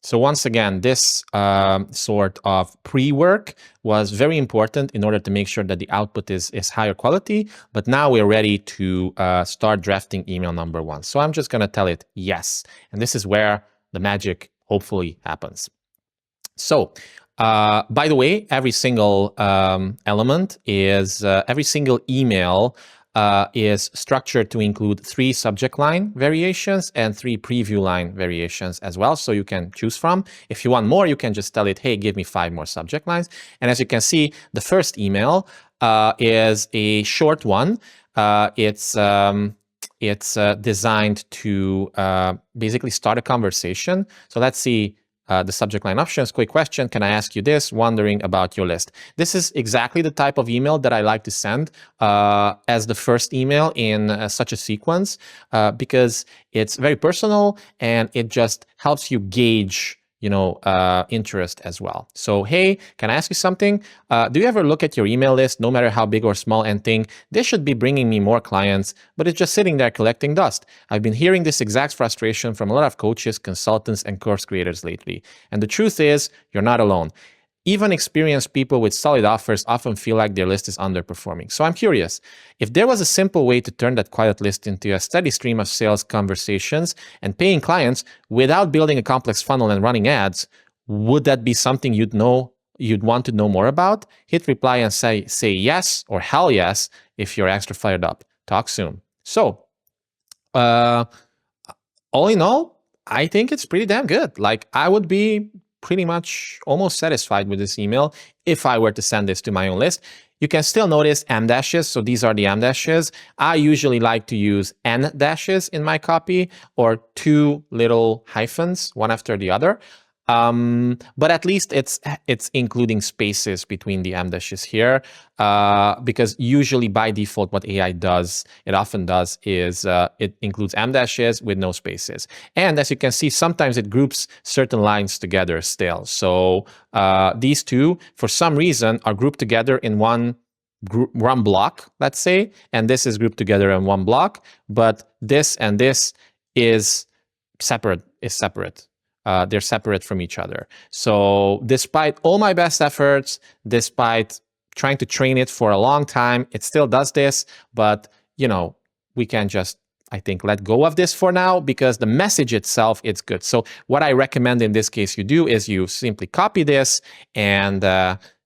So once again, this sort of pre-work was very important in order to make sure that the output is higher quality. But now we're ready to start drafting email number 1. So I'm just going to tell it yes. And this is where the magic hopefully happens. So by the way, every single element is, every single email is structured to include 3 subject line variations and 3 preview line variations as well. So you can choose from. If you want more, you can just tell it, hey, give me 5 more subject lines. And as you can see, the first email is a short one. It's designed to basically start a conversation. So let's see. The subject line options, quick question, can I ask you this? Wondering about your list. This is exactly the type of email that I like to send as the first email in such a sequence because it's very personal and it just helps you gauge interest as well. So, hey, can I ask you something? Do you ever look at your email list, no matter how big or small, and think, this should be bringing me more clients, but it's just sitting there collecting dust? I've been hearing this exact frustration from a lot of coaches, consultants, and course creators lately. And the truth is, you're not alone. Even experienced people with solid offers often feel like their list is underperforming. So I'm curious, if there was a simple way to turn that quiet list into a steady stream of sales conversations and paying clients without building a complex funnel and running ads, would that be something you'd want to know more about? Hit reply and say yes or hell yes if you're extra fired up. Talk soon. So, all in all, I think it's pretty damn good. Like, I would be pretty much almost satisfied with this email if I were to send this to my own list. You can still notice M dashes, so these are the M dashes. I usually like to use N dashes in my copy or 2 little hyphens, one after the other. But at least it's including spaces between the M dashes here, because usually by default, what AI does, it often does, is it includes M dashes with no spaces. And as you can see, sometimes it groups certain lines together still. So these two, for some reason, are grouped together in one block, let's say, and this is grouped together in one block, but this and this is separate. They're separate from each other. So despite all my best efforts, despite trying to train it for a long time, it still does this. But, we can just, I think, let go of this for now because the message itself, it's good. So what I recommend in this case you do is you simply copy this and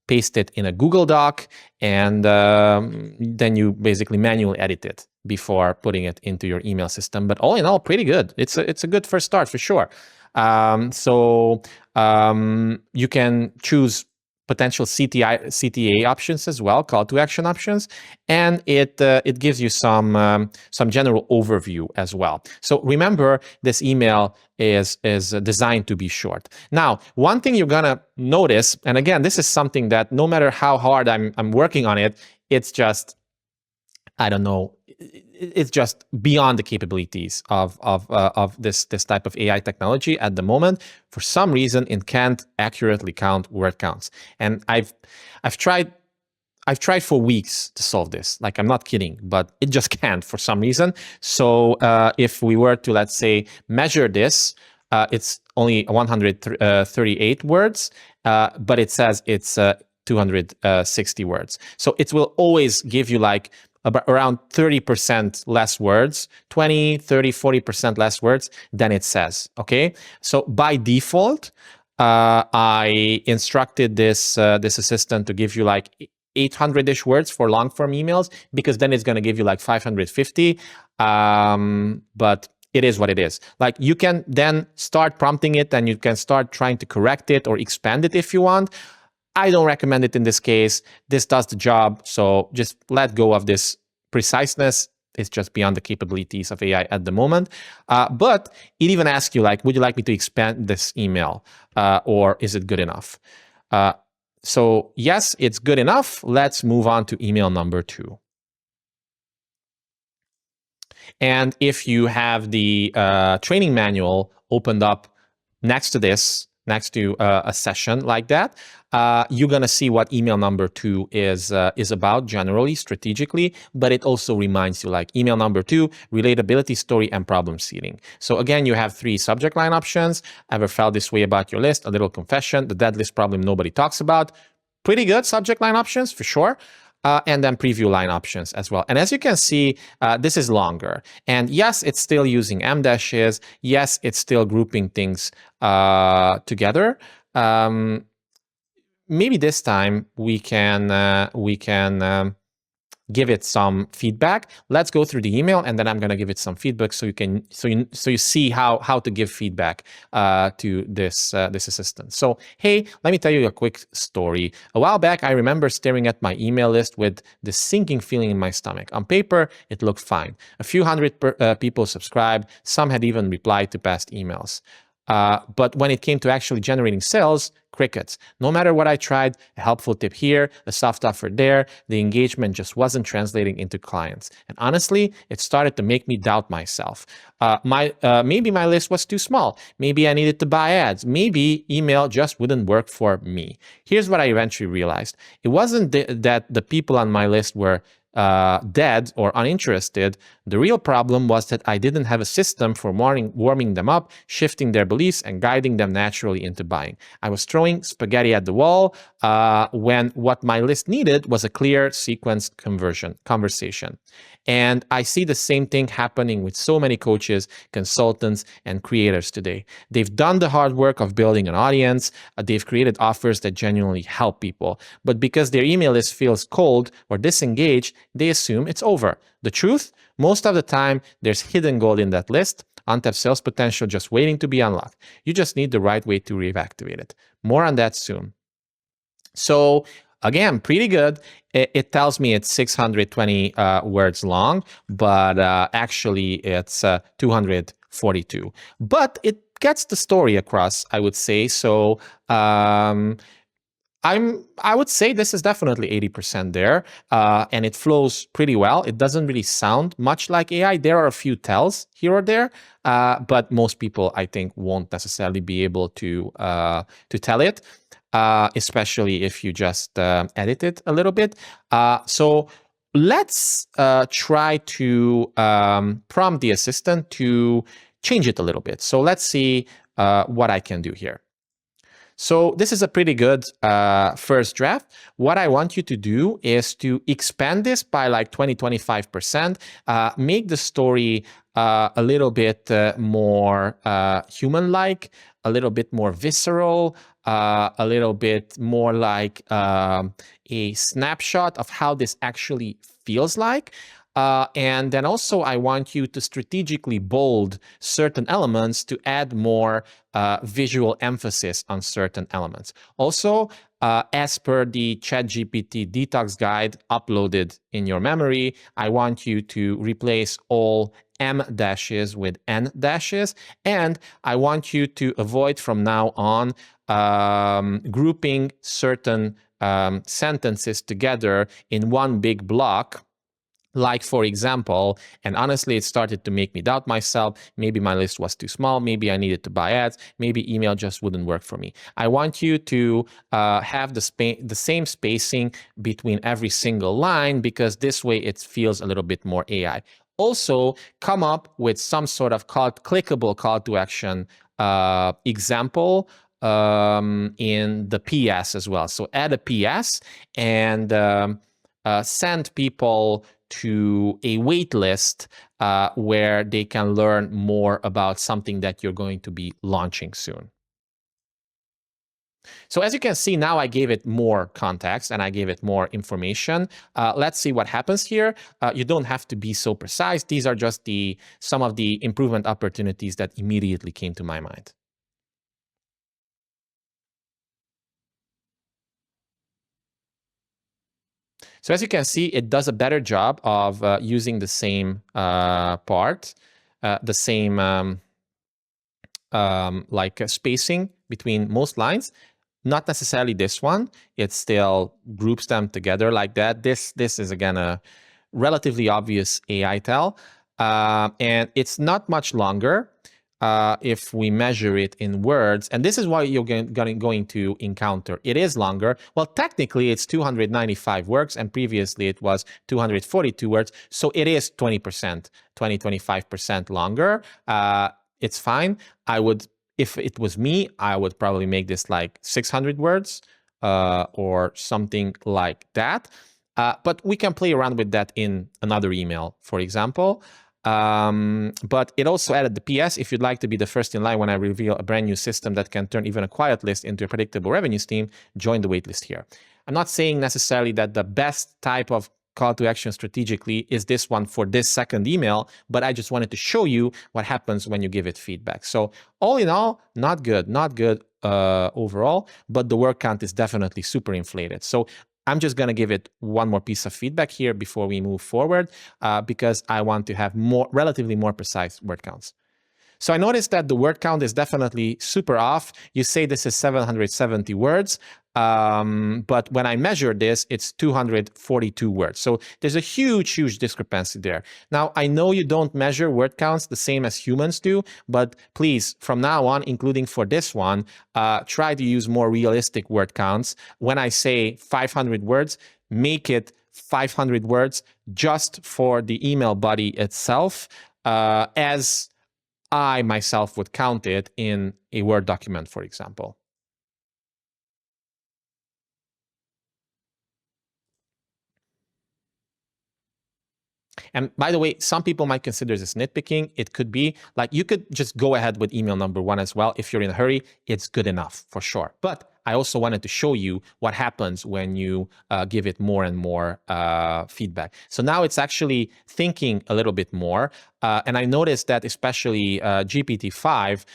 paste it in a Google Doc, and then you basically manually edit it before putting it into your email system. But all in all, pretty good. It's a good first start for sure. So you can choose potential CTA options as well, call to action options, and it gives you some general overview as well. So remember, this email is designed to be short. Now, one thing you're gonna notice, and again, this is something that no matter how hard I'm working on it, it's just, I don't know, it's just beyond the capabilities of this type of AI technology at the moment. For some reason, it can't accurately count word counts, and I've tried for weeks to solve this. Like, I'm not kidding, but it just can't for some reason. So if we were to, let's say, measure this, it's only 138 words, but it says it's 260 words. So it will always give you like about around 30% less words, 20, 30, 40% less words than it says, okay? So by default, I instructed this assistant to give you like 800-ish words for long-form emails, because then it's gonna give you like 550, but it is what it is. Like, you can then start prompting it and you can start trying to correct it or expand it if you want. I don't recommend it in this case. This does the job, so just let go of this preciseness. It's just beyond the capabilities of AI at the moment. But it even asks you, like, would you like me to expand this email, or is it good enough? So yes, it's good enough. Let's move on to email number 2. And if you have the training manual opened up next to this, next to a session like that, you're going to see what email number 2 is about generally, strategically, but it also reminds you like email number 2, relatability, story, and problem seeding. So again, you have 3 subject line options. Ever felt this way about your list? A little confession, the dead list problem nobody talks about. Pretty good subject line options for sure. And then preview line options as well. And as you can see, this is longer. And yes, it's still using M-dashes. Yes, it's still grouping things together. Maybe this time we can give it some feedback. Let's go through the email, and then I'm going to give it some feedback so you see how to give feedback to this assistant. So hey, let me tell you a quick story. A while back, I remember staring at my email list with this sinking feeling in my stomach. On paper, it looked fine. A few hundred people subscribed. Some had even replied to past emails. But when it came to actually generating sales, crickets. No matter what I tried, a helpful tip here, a soft offer there, the engagement just wasn't translating into clients. And honestly, it started to make me doubt myself. Maybe my list was too small. Maybe I needed to buy ads. Maybe email just wouldn't work for me. Here's what I eventually realized. It wasn't that the people on my list were dead or uninterested. The real problem was that I didn't have a system for warming them up, shifting their beliefs, and guiding them naturally into buying. I was throwing spaghetti at the wall when what my list needed was a clear, sequenced conversation. And I see the same thing happening with so many coaches, consultants, and creators today. They've done the hard work of building an audience. They've created offers that genuinely help people. But because their email list feels cold or disengaged, they assume it's over. The truth? Most of the time, there's hidden gold in that list, untapped sales potential just waiting to be unlocked. You just need the right way to reactivate it. More on that soon. So again, pretty good. It tells me it's 620 words long, but actually it's 242. But it gets the story across, I would say. So I would say this is definitely 80% there, and it flows pretty well. It doesn't really sound much like AI. There are a few tells here or there, but most people, I think, won't necessarily be able to tell it, especially if you just edit it a little bit. So let's try to prompt the assistant to change it a little bit. So let's see what I can do here. So this is a pretty good first draft. What I want you to do is to expand this by like 20-25%, make the story a little bit more human-like, a little bit more visceral, a little bit more like a snapshot of how this actually feels like. And then also I want you to strategically bold certain elements to add more visual emphasis on certain elements. Also, as per the ChatGPT detox guide uploaded in your memory, I want you to replace all M dashes with N dashes, and I want you to avoid from now on grouping certain sentences together in one big block. Like, for example, and honestly, it started to make me doubt myself. Maybe my list was too small. Maybe I needed to buy ads. Maybe email just wouldn't work for me. I want you to have the same spacing between every single line, because this way it feels a little bit more AI. Also, come up with some sort of clickable call to action example in the PS as well. So add a PS and send people to a waitlist where they can learn more about something that you're going to be launching soon. So as you can see, now I gave it more context and I gave it more information. Let's see what happens here. You don't have to be so precise. These are just some of the improvement opportunities that immediately came to my mind. So as you can see, it does a better job of using the same part, the same spacing between most lines. Not necessarily this one. It still groups them together like that. This is, again, a relatively obvious AI tell. And it's not much longer. if we measure it in words, and this is what you're going to encounter. It is longer. Well, technically, it's 295 words, and previously it was 242 words. So it is 20%, 25% longer. It's fine. I would, if it was me, I would probably make this like 600 words or something like that. But we can play around with that in another email, for example. But it also added the PS, if you'd like to be the first in line when I reveal a brand new system that can turn even a quiet list into a predictable revenue stream, join the waitlist here. I'm not saying necessarily that the best type of call to action strategically is this one for this second email, but I just wanted to show you what happens when you give it feedback. So all in all, not good overall, but the word count is definitely super inflated. So I'm just going to give it one more piece of feedback here before we move forward, because I want to have relatively more precise word counts. So I noticed that the word count is definitely super off. You say this is 770 words, but when I measure this, it's 242 words. So there's a huge discrepancy there. Now, I know you don't measure word counts the same as humans do, but please, from now on, including for this one, try to use more realistic word counts. When I say 500 words, make it 500 words just for the email body itself, as I myself would count it in a Word document, for example. And by the way, some people might consider this nitpicking. It could be like you could just go ahead with email number one as well. If you're in a hurry, it's good enough for sure. But I also wanted to show you what happens when you give it more and more feedback. So now it's actually thinking a little bit more. And I noticed that especially GPT-5,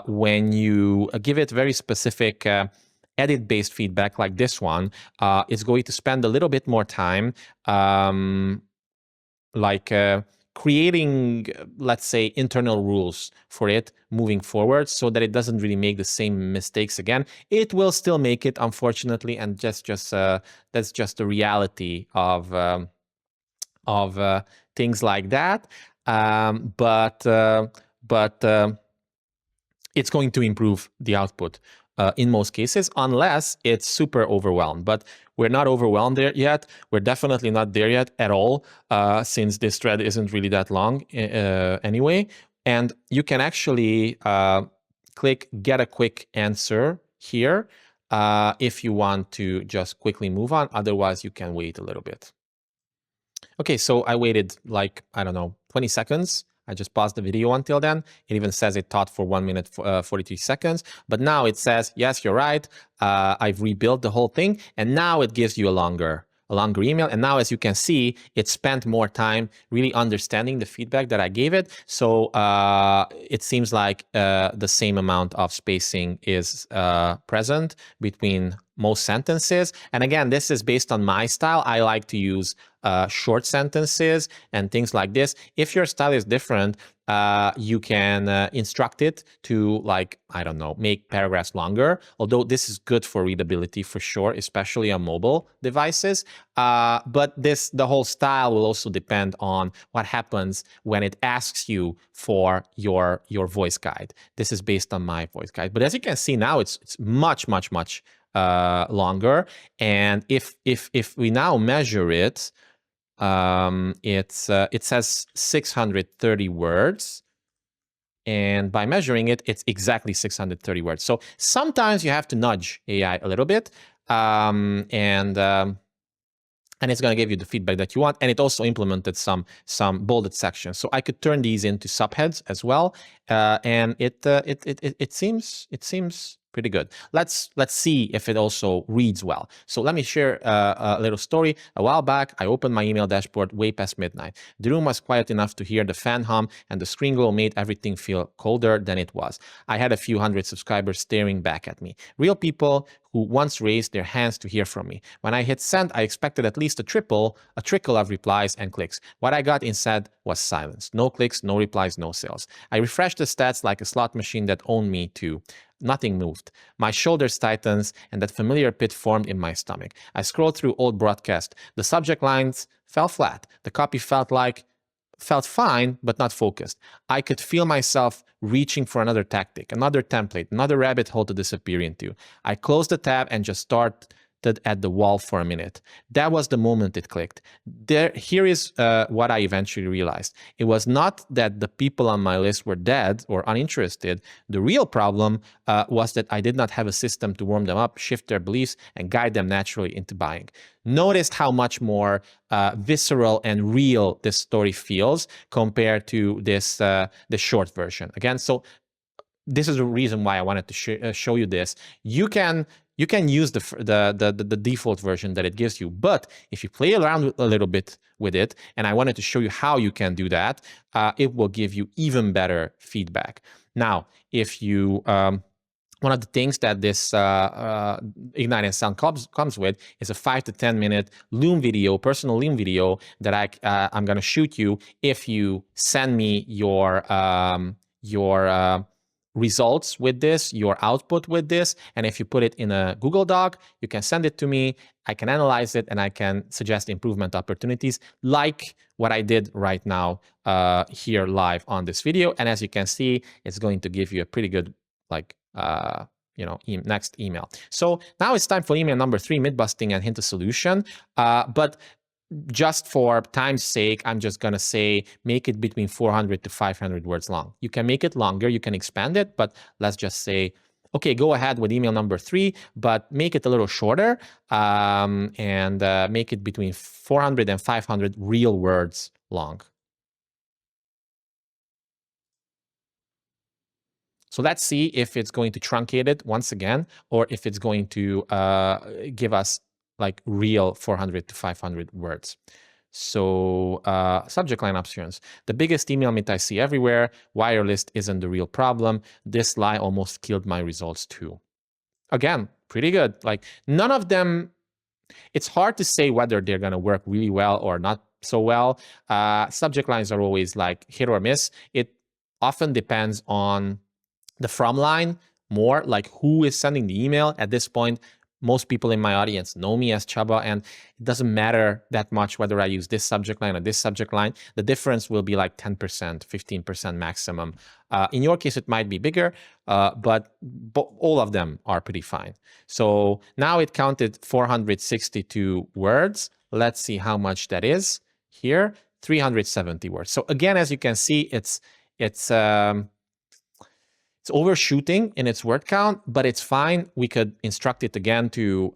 when you give it very specific edit-based feedback like this one, it's going to spend a little bit more time creating, let's say, internal rules for it moving forward so that it doesn't really make the same mistakes again. It will still make it, unfortunately, and that's just the reality of things like that. But it's going to improve the output in most cases, unless it's super overwhelmed. But we're not overwhelmed there yet. We're definitely not there yet at all, since this thread isn't really that long anyway. And you can actually click Get a Quick Answer here if you want to just quickly move on. Otherwise, you can wait a little bit. Okay, so I waited like, I don't know, 20 seconds. I just paused the video until then. It even says it taught for 1 minute, 43 seconds. But now it says, yes, you're right. I've rebuilt the whole thing. And now it gives you a longer email. And now, as you can see, it spent more time really understanding the feedback that I gave it. So it seems like the same amount of spacing is present between most sentences. And again, this is based on my style. I like to use short sentences and things like this. If your style is different, you can instruct it to, like, I don't know, make paragraphs longer, although this is good for readability for sure, especially on mobile devices. But the whole style will also depend on what happens when it asks you for your voice guide. This is based on my voice guide. But as you can see now, it's much longer. And if we now measure it, it says 630 words, and by measuring it, it's exactly 630 words. So sometimes you have to nudge AI a little bit, and it's going to give you the feedback that you want. And it also implemented some bolded sections, so I could turn these into subheads as well. And it seems pretty good. Let's see if it also reads well. So let me share a little story. A while back, I opened my email dashboard way past midnight. The room was quiet enough to hear the fan hum, and the screen glow made everything feel colder than it was. I had a few hundred subscribers staring back at me. Real people who once raised their hands to hear from me. When I hit send, I expected at least a trickle of replies and clicks. What I got instead was silence. No clicks, no replies, no sales. I refreshed the stats like a slot machine that owned me too. Nothing moved. My shoulders tightened, and that familiar pit formed in my stomach. I scrolled through old broadcasts. The subject lines fell flat. The copy felt like felt fine, but not focused. I could feel myself reaching for another tactic, another template, another rabbit hole to disappear into. I closed the tab and just started at the wall for a minute. That was the moment it clicked. Here is what I eventually realized. It was not that the people on my list were dead or uninterested. The real problem was that I did not have a system to warm them up, shift their beliefs, and guide them naturally into buying. Notice how much more visceral and real this story feels compared to this the short version. Again, so this is the reason why I wanted to show you this. You can use the default version that it gives you, but if you play around a little bit with it, and I wanted to show you how you can do that, it will give you even better feedback. Now, if you one of the things that this Ignite and Sound comes with is a 5 to 10 minute Loom video, personal Loom video that I'm going to shoot you if you send me your results with this, your output with this, and if you put it in a Google Doc, you can send it to me, I can analyze it, and I can suggest improvement opportunities like what I did right now here live on this video. And as you can see, it's going to give you a pretty good, like, next email. So now it's time for email number 3, myth busting and hint a solution. But just for time's sake, I'm just going to say make it between 400 to 500 words long. You can make it longer, you can expand it, but let's just say, okay, go ahead with email number 3, but make it a little shorter and make it between 400 and 500 real words long. So let's see if it's going to truncate it once again, or if it's going to give us like real 400 to 500 words. So subject line options. The biggest email myth I see everywhere, wire list isn't the real problem. This lie almost killed my results too. Again, pretty good. Like none of them, it's hard to say whether they're going to work really well or not so well. Subject lines are always like hit or miss. It often depends on the from line more, like who is sending the email. At this point, most people in my audience know me as Csaba, and it doesn't matter that much whether I use this subject line or this subject line. The difference will be like 10%, 15% maximum. In your case, it might be bigger, but all of them are pretty fine. So now it counted 462 words. Let's see how much that is here, 370 words. So again, as you can see, it's overshooting in its word count, but it's fine. We could instruct it again to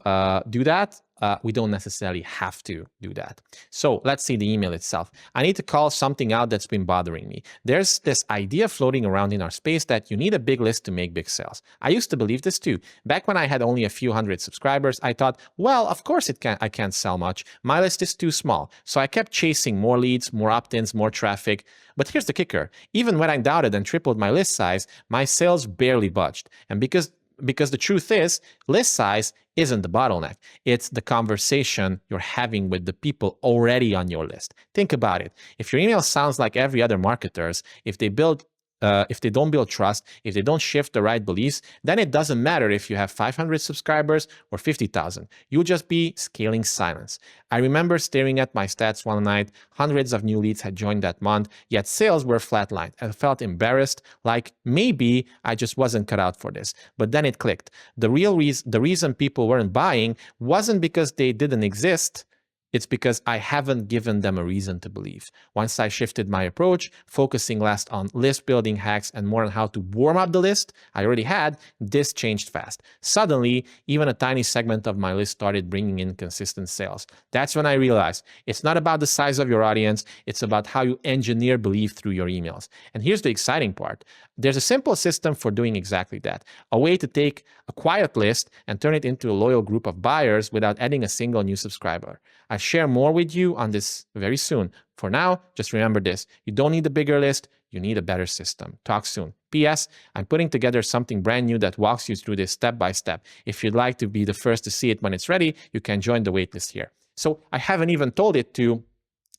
do that. We don't necessarily have to do that. So let's see the email itself. I need to call something out that's been bothering me. There's this idea floating around in our space that you need a big list to make big sales. I used to believe this too. Back when I had only a few hundred subscribers, I thought, well, of course I can't sell much. My list is too small. So I kept chasing more leads, more opt-ins, more traffic. But here's the kicker. Even when I doubted and tripled my list size, my sales barely budged. And because the truth is, list size isn't the bottleneck. It's the conversation you're having with the people already on your list. Think about it. If your email sounds like every other marketer's, if they don't build trust, if they don't shift the right beliefs, then it doesn't matter if you have 500 subscribers or 50,000. You'll just be scaling silence. I remember staring at my stats one night. Hundreds of new leads had joined that month, yet sales were flatlined. I felt embarrassed, like maybe I just wasn't cut out for this. But then it clicked. The reason people weren't buying wasn't because they didn't exist. It's because I haven't given them a reason to believe. Once I shifted my approach, focusing less on list building hacks and more on how to warm up the list I already had, this changed fast. Suddenly, even a tiny segment of my list started bringing in consistent sales. That's when I realized it's not about the size of your audience, it's about how you engineer belief through your emails. And here's the exciting part. There's a simple system for doing exactly that. A way to take a quiet list and turn it into a loyal group of buyers without adding a single new subscriber. I'll share more with you on this very soon. For now, just remember this. You don't need a bigger list. You need a better system. Talk soon. P.S. I'm putting together something brand new that walks you through this step by step. If you'd like to be the first to see it when it's ready, you can join the waitlist here. So I haven't even told it to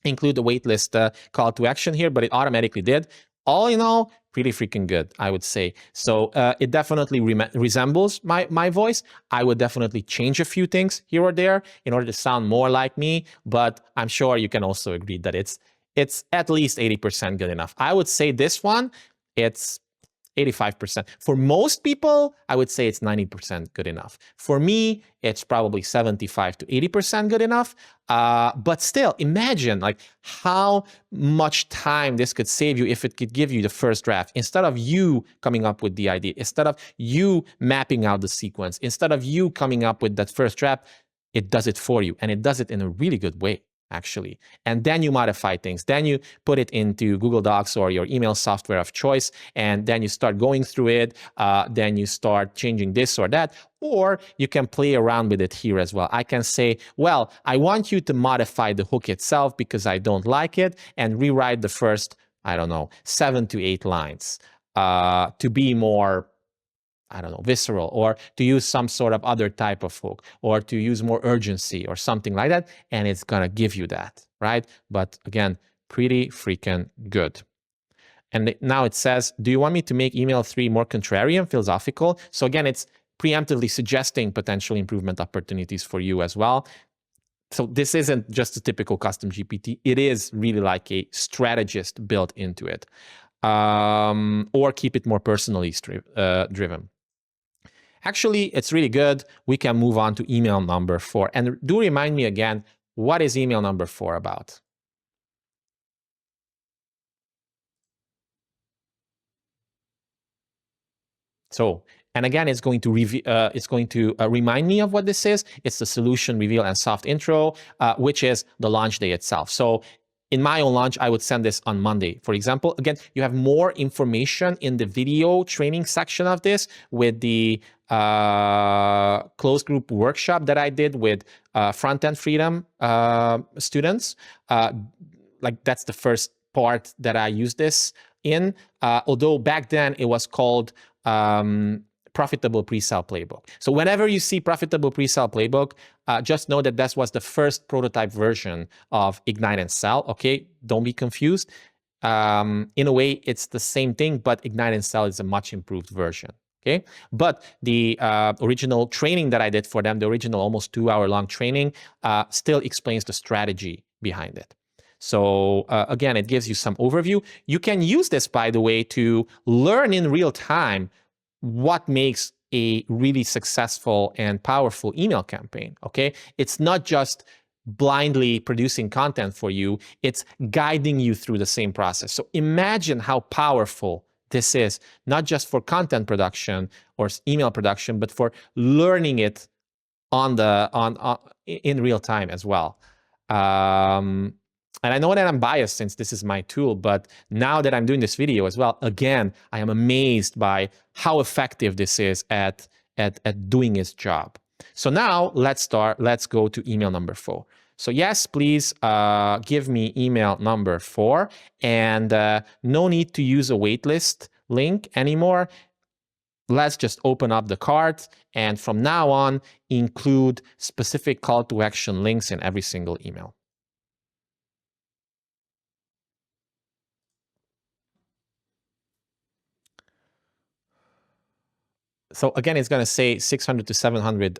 include the waitlist call to action here, but it automatically did. All in all, pretty freaking good, I would say. So it definitely resembles my voice. I would definitely change a few things here or there in order to sound more like me, but I'm sure you can also agree that it's at least 80% good enough. I would say this one, it's 85%. For most people, I would say it's 90% good enough. For me, it's probably 75 to 80% good enough. But still, imagine like how much time this could save you if it could give you the first draft. Instead of you coming up with the idea, instead of you mapping out the sequence, instead of you coming up with that first draft, it does it for you. And it does it in a really good way, actually. And then you modify things. Then you put it into Google Docs or your email software of choice, and then you start going through it. Then you start changing this or that, or you can play around with it here as well. I can say, well, I want you to modify the hook itself because I don't like it, and rewrite the first, I don't know, 7 to 8 lines to be more, I don't know, visceral, or to use some sort of other type of hook, or to use more urgency or something like that, and it's gonna give you that, right? But again, pretty freaking good. And now it says, do you want me to make email 3 more contrarian, philosophical? So again, it's preemptively suggesting potential improvement opportunities for you as well. So this isn't just a typical custom GPT. It is really like a strategist built into it. Or keep it more personally driven. Actually, it's really good. We can move on to email number 4. And do remind me again, what is email number 4 about? So, and again, it's going to remind me of what this is. It's the solution reveal and soft intro, which is the launch day itself. So in my own launch, I would send this on Monday, for example. Again, you have more information in the video training section of this with the closed group workshop that I did with Front-End Freedom students. Like that's the first part that I used this in, although back then it was called Profitable Presell Playbook. So whenever you see Profitable Presell Playbook, just know that that was the first prototype version of Ignite and Sell, okay? Don't be confused. In a way, it's the same thing, but Ignite and Sell is a much improved version, okay? But the original training that I did for them, the original almost 2-hour-long training, still explains the strategy behind it. So again, it gives you some overview. You can use this, by the way, to learn in real time what makes a really successful and powerful email campaign, okay? It's not just blindly producing content for you, it's guiding you through the same process. So imagine how powerful this is, not just for content production or email production, but for learning it in real time as well. And I know that I'm biased since this is my tool, but now that I'm doing this video as well, again, I am amazed by how effective this is at doing its job. So now let's go to email number 4. So yes, please give me email number 4, and no need to use a waitlist link anymore. Let's just open up the cart, and from now on, include specific call to action links in every single email. So again, it's going to say 600 to 700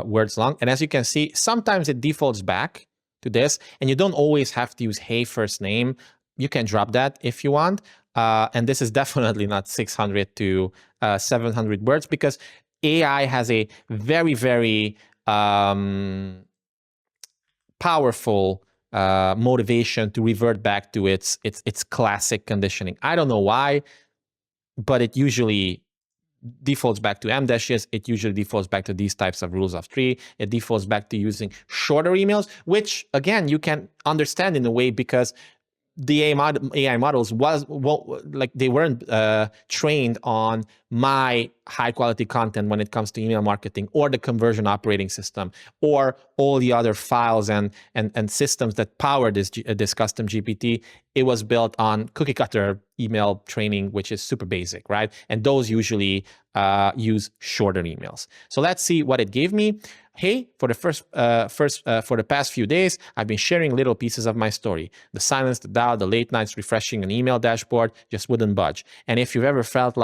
words long. And as you can see, sometimes it defaults back to this, and you don't always have to use hey first name. You can drop that if you want. And this is definitely not 600 to 700 words, because AI has a very, very powerful motivation to revert back to its classic conditioning. I don't know why, but it usually defaults back to M-dashes. It usually defaults back to these types of rules of 3. It defaults back to using shorter emails, which again, you can understand in a way, because the AI models they weren't trained on my high quality content when it comes to email marketing, or the conversion operating system, or all the other files and systems that power this custom GPT. It was built on cookie cutter email training, which is super basic, right? And those usually use shorter emails. So let's see what it gave me. Hey, for the for the past few days, I've been sharing little pieces of my story. The silence, the doubt, the late nights refreshing an email dashboard just wouldn't budge. And if you've ever felt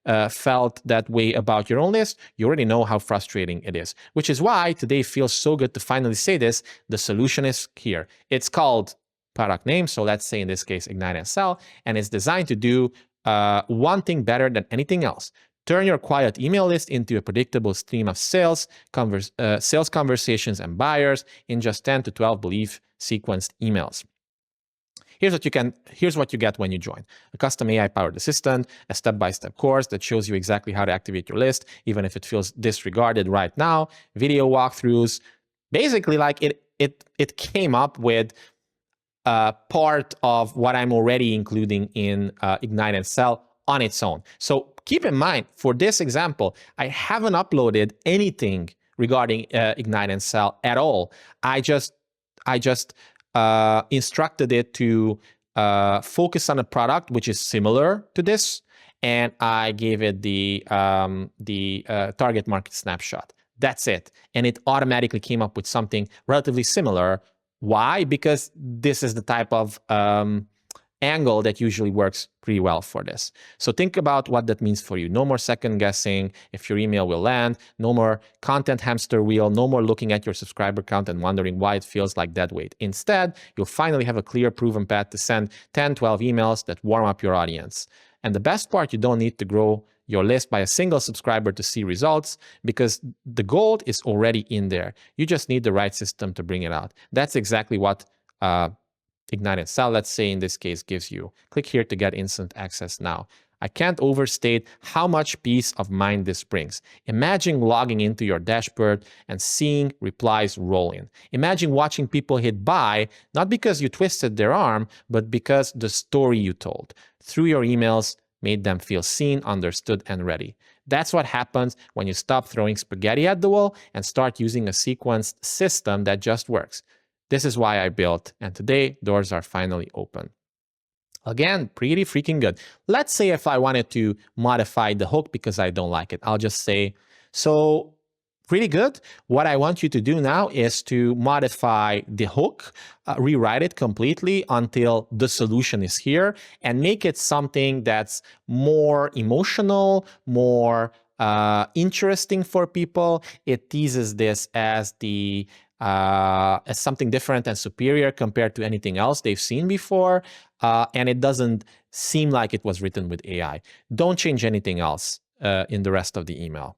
that way about your own list, you already know how frustrating it is. Which is why today feels so good to finally say this. The solution is here. It's called product name. So let's say in this case, Ignite and Sell, and it's designed to do one thing better than anything else. Turn your quiet email list into a predictable stream of sales conversations and buyers in just 10 to 12 belief sequenced emails. Here's what you get when you join: a custom AI-powered assistant, a step-by-step course that shows you exactly how to activate your list, even if it feels disregarded right now, video walkthroughs. Basically, like it came up with part of what I'm already including in Ignite and Sell on its own. So keep in mind, for this example, I haven't uploaded anything regarding Ignite and Sell at all. I just instructed it to focus on a product which is similar to this, and I gave it the target market snapshot. That's it. And it automatically came up with something relatively similar. Why? Because this is the type of angle that usually works pretty well for this. So think about what that means for you. No more second guessing if your email will land, no more content hamster wheel, no more looking at your subscriber count and wondering why it feels like dead weight. Instead, you'll finally have a clear proven path to send 10, 12 emails that warm up your audience. And the best part, you don't need to grow your list by a single subscriber to see results, because the gold is already in there. You just need the right system to bring it out. That's exactly what Ignite and Sell, let's say in this case, gives you. Click here to get instant access now. I can't overstate how much peace of mind this brings. Imagine logging into your dashboard and seeing replies roll in. Imagine watching people hit buy, not because you twisted their arm, but because the story you told through your emails made them feel seen, understood, and ready. That's what happens when you stop throwing spaghetti at the wall and start using a sequenced system that just works. This is why I built, and today doors are finally open. Again, pretty freaking good. Let's say if I wanted to modify the hook because I don't like it, I'll just say, so pretty good. What I want you to do now is to modify the hook, rewrite it completely until the solution is here, and make it something that's more emotional, more interesting for people. It teases this as as something different and superior compared to anything else they've seen before, and it doesn't seem like it was written with AI. Don't change anything else in the rest of the email.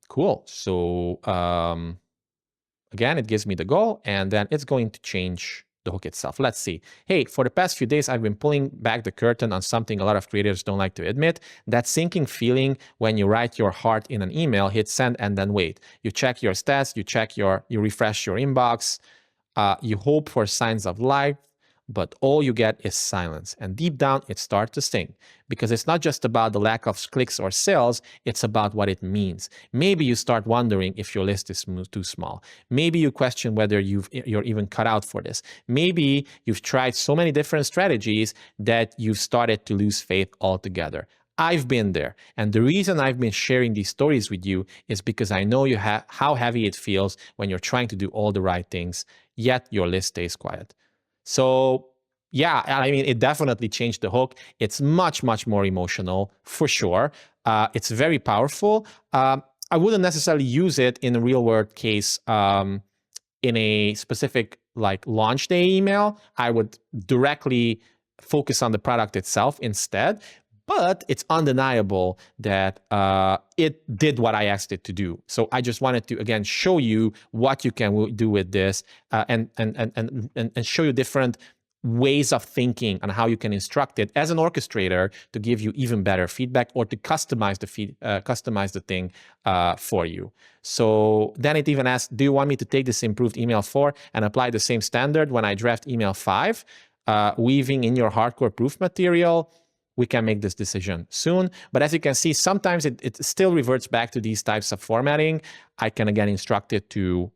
Cool. So again, it gives me the goal, and then it's going to change the hook itself. Let's see. Hey, for the past few days, I've been pulling back the curtain on something a lot of creators don't like to admit: that sinking feeling when you write your heart in an email, hit send, and then wait. You check your stats, you refresh your inbox, you hope for signs of life, but all you get is silence. And deep down, it starts to sting, because it's not just about the lack of clicks or sales, it's about what it means. Maybe you start wondering if your list is too small. Maybe you question whether you're even cut out for this. Maybe you've tried so many different strategies that you've started to lose faith altogether. I've been there. And the reason I've been sharing these stories with you is because I know how heavy it feels when you're trying to do all the right things, yet your list stays quiet. So yeah, I mean, it definitely changed the hook. It's much, much more emotional, for sure. It's very powerful. I wouldn't necessarily use it in a real world case in a specific like launch day email. I would directly focus on the product itself instead. But it's undeniable that it did what I asked it to do. So I just wanted to, again, show you what you can do with this and show you different ways of thinking and how you can instruct it as an orchestrator to give you even better feedback or to customize the thing for you. So then it even asks, do you want me to take this improved email 4 and apply the same standard when I draft email 5, weaving in your hardcore proof material? We can make this decision soon. But as you can see, sometimes it still reverts back to these types of formatting. I can again instruct it to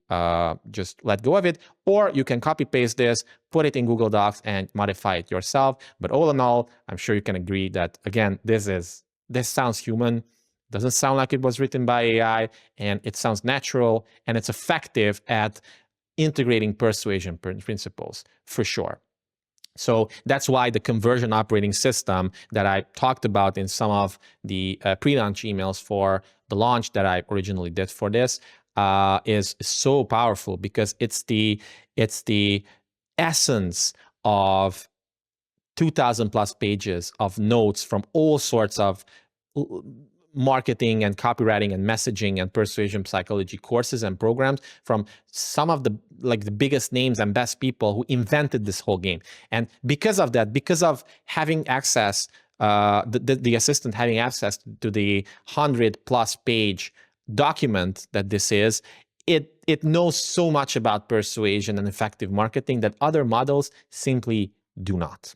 just let go of it, or you can copy paste this, put it in Google Docs and modify it yourself. But all in all, I'm sure you can agree that, again, this sounds human, doesn't sound like it was written by AI, and it sounds natural, and it's effective at integrating persuasion principles, for sure. So that's why the conversion operating system that I talked about in some of the pre-launch emails for the launch that I originally did for this, is so powerful because it's the essence of 2,000 plus pages of notes from all sorts of marketing and copywriting and messaging and persuasion psychology courses and programs from some of the biggest names and best people who invented this whole game. And because of that, because of having access, the assistant having access to the 100+ page document that this is, it knows so much about persuasion and effective marketing that other models simply do not.